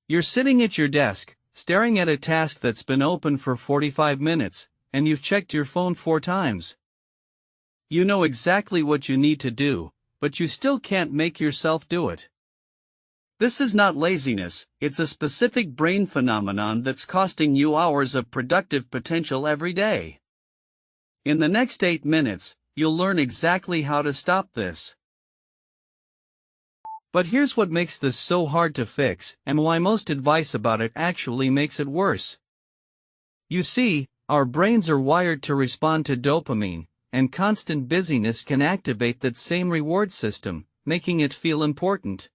You're sitting at your desk, staring at a task that's been open for 45 minutes, and you've checked your phone 4 times. You know exactly what you need to do, but you still can't make yourself do it. This is not laziness, it's a specific brain phenomenon that's costing you hours of productive potential every day. In the next 8 minutes, you'll learn exactly how to stop this. But here's what makes this so hard to fix, and why most advice about it actually makes it worse. You see, our brains are wired to respond to dopamine, and constant busyness can activate that same reward system, making it feel important.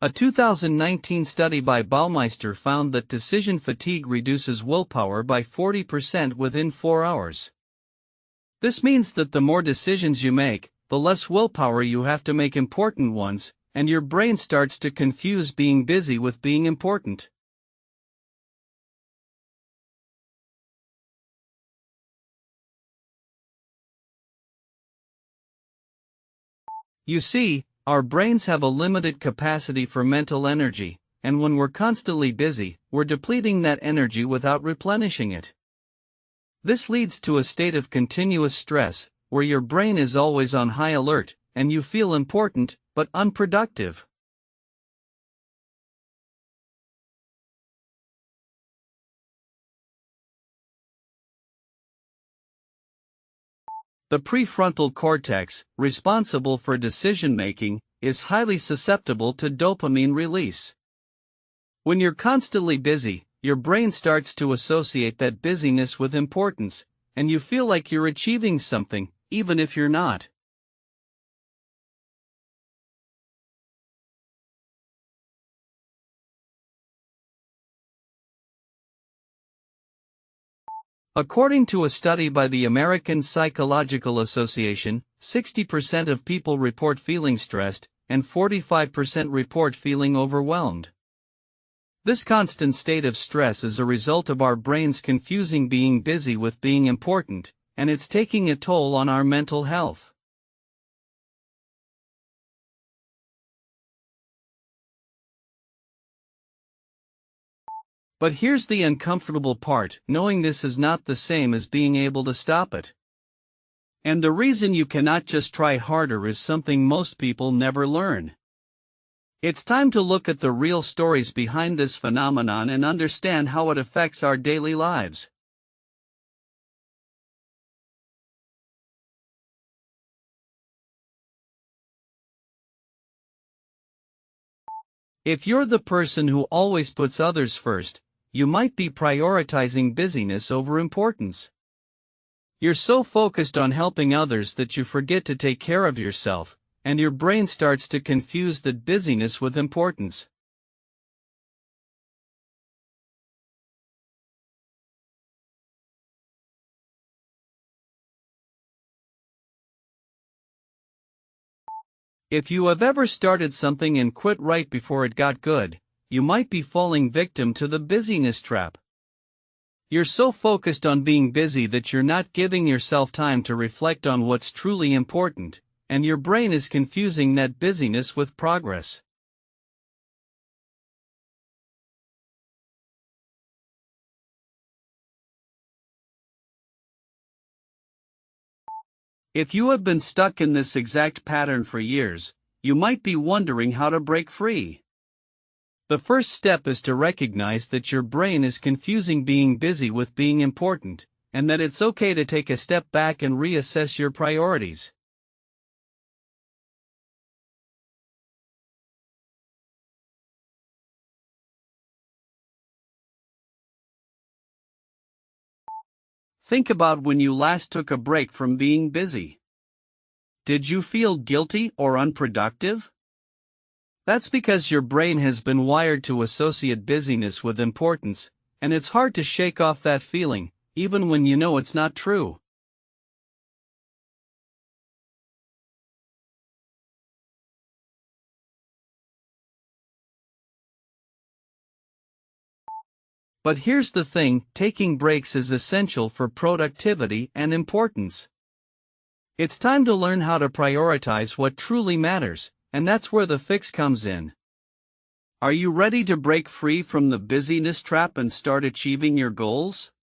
A 2019 study by Baumeister found that decision fatigue reduces willpower by 40% within 4 hours. This means that the more decisions you make, the less willpower you have to make important ones, and your brain starts to confuse being busy with being important. You see, our brains have a limited capacity for mental energy, and when we're constantly busy, we're depleting that energy without replenishing it. This leads to a state of continuous stress, where your brain is always on high alert, and you feel important, but unproductive. The prefrontal cortex, responsible for decision-making, is highly susceptible to dopamine release. When you're constantly busy, your brain starts to associate that busyness with importance, and you feel like you're achieving something, even if you're not. According to a study by the American Psychological Association, 60% of people report feeling stressed, and 45% report feeling overwhelmed. This constant state of stress is a result of our brains confusing being busy with being important, and it's taking a toll on our mental health. But here's the uncomfortable part: knowing this is not the same as being able to stop it. And the reason you cannot just try harder is something most people never learn. It's time to look at the real stories behind this phenomenon and understand how it affects our daily lives. If you're the person who always puts others first, you might be prioritizing busyness over importance. You're so focused on helping others that you forget to take care of yourself, and your brain starts to confuse that busyness with importance. If you have ever started something and quit right before it got good, you might be falling victim to the busyness trap. You're so focused on being busy that you're not giving yourself time to reflect on what's truly important, and your brain is confusing that busyness with progress. If you have been stuck in this exact pattern for years, you might be wondering how to break free. The first step is to recognize that your brain is confusing being busy with being important, and that it's okay to take a step back and reassess your priorities. Think about when you last took a break from being busy. Did you feel guilty or unproductive? That's because your brain has been wired to associate busyness with importance, and it's hard to shake off that feeling, even when you know it's not true. But here's the thing, taking breaks is essential for productivity and importance. It's time to learn how to prioritize what truly matters, and that's where the fix comes in. Are you ready to break free from the busyness trap and start achieving your goals?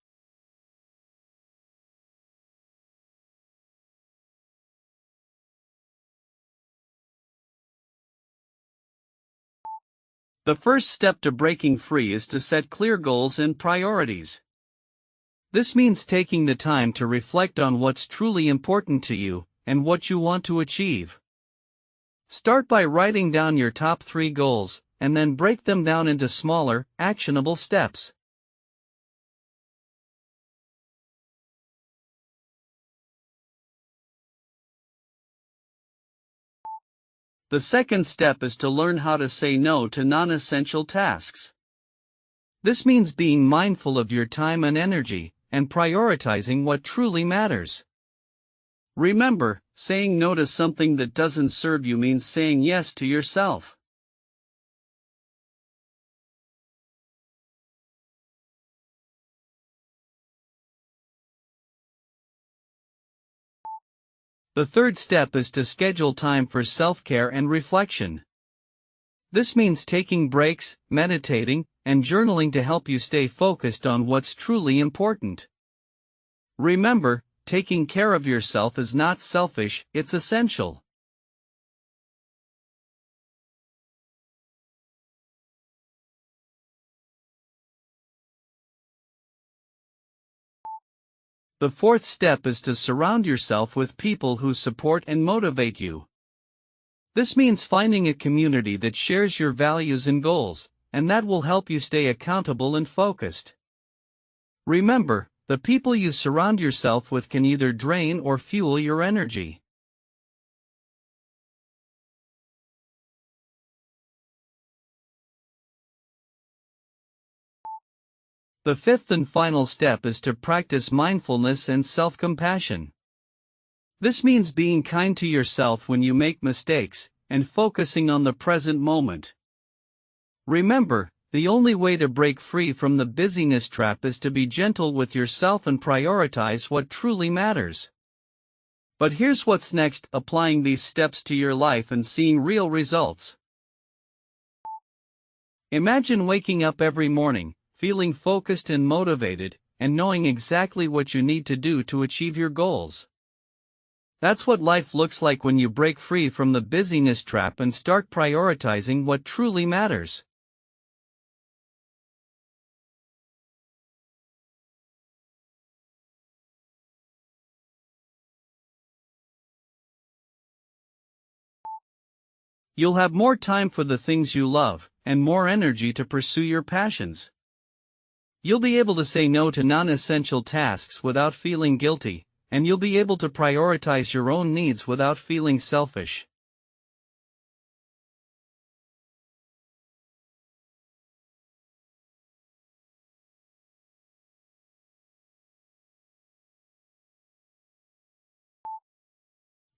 The first step to breaking free is to set clear goals and priorities. This means taking the time to reflect on what's truly important to you and what you want to achieve. Start by writing down your top 3 goals, and then break them down into smaller, actionable steps. The second step is to learn how to say no to non-essential tasks. This means being mindful of your time and energy, and prioritizing what truly matters. Remember, saying no to something that doesn't serve you means saying yes to yourself. The third step is to schedule time for self-care and reflection. This means taking breaks, meditating, and journaling to help you stay focused on what's truly important. Remember, taking care of yourself is not selfish, it's essential. The fourth step is to surround yourself with people who support and motivate you. This means finding a community that shares your values and goals, and that will help you stay accountable and focused. Remember, the people you surround yourself with can either drain or fuel your energy. The fifth and final step is to practice mindfulness and self-compassion. This means being kind to yourself when you make mistakes, and focusing on the present moment. Remember, the only way to break free from the busyness trap is to be gentle with yourself and prioritize what truly matters. But here's what's next: applying these steps to your life and seeing real results. Imagine waking up every morning, feeling focused and motivated, and knowing exactly what you need to do to achieve your goals. That's what life looks like when you break free from the busyness trap and start prioritizing what truly matters. You'll have more time for the things you love, and more energy to pursue your passions. You'll be able to say no to non-essential tasks without feeling guilty, and you'll be able to prioritize your own needs without feeling selfish.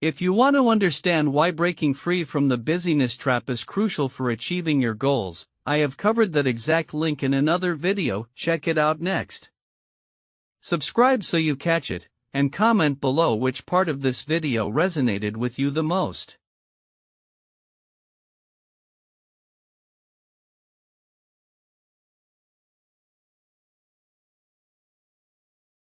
If you want to understand why breaking free from the busyness trap is crucial for achieving your goals, I have covered that exact link in another video. Check it out next. Subscribe so you catch it, and comment below which part of this video resonated with you the most.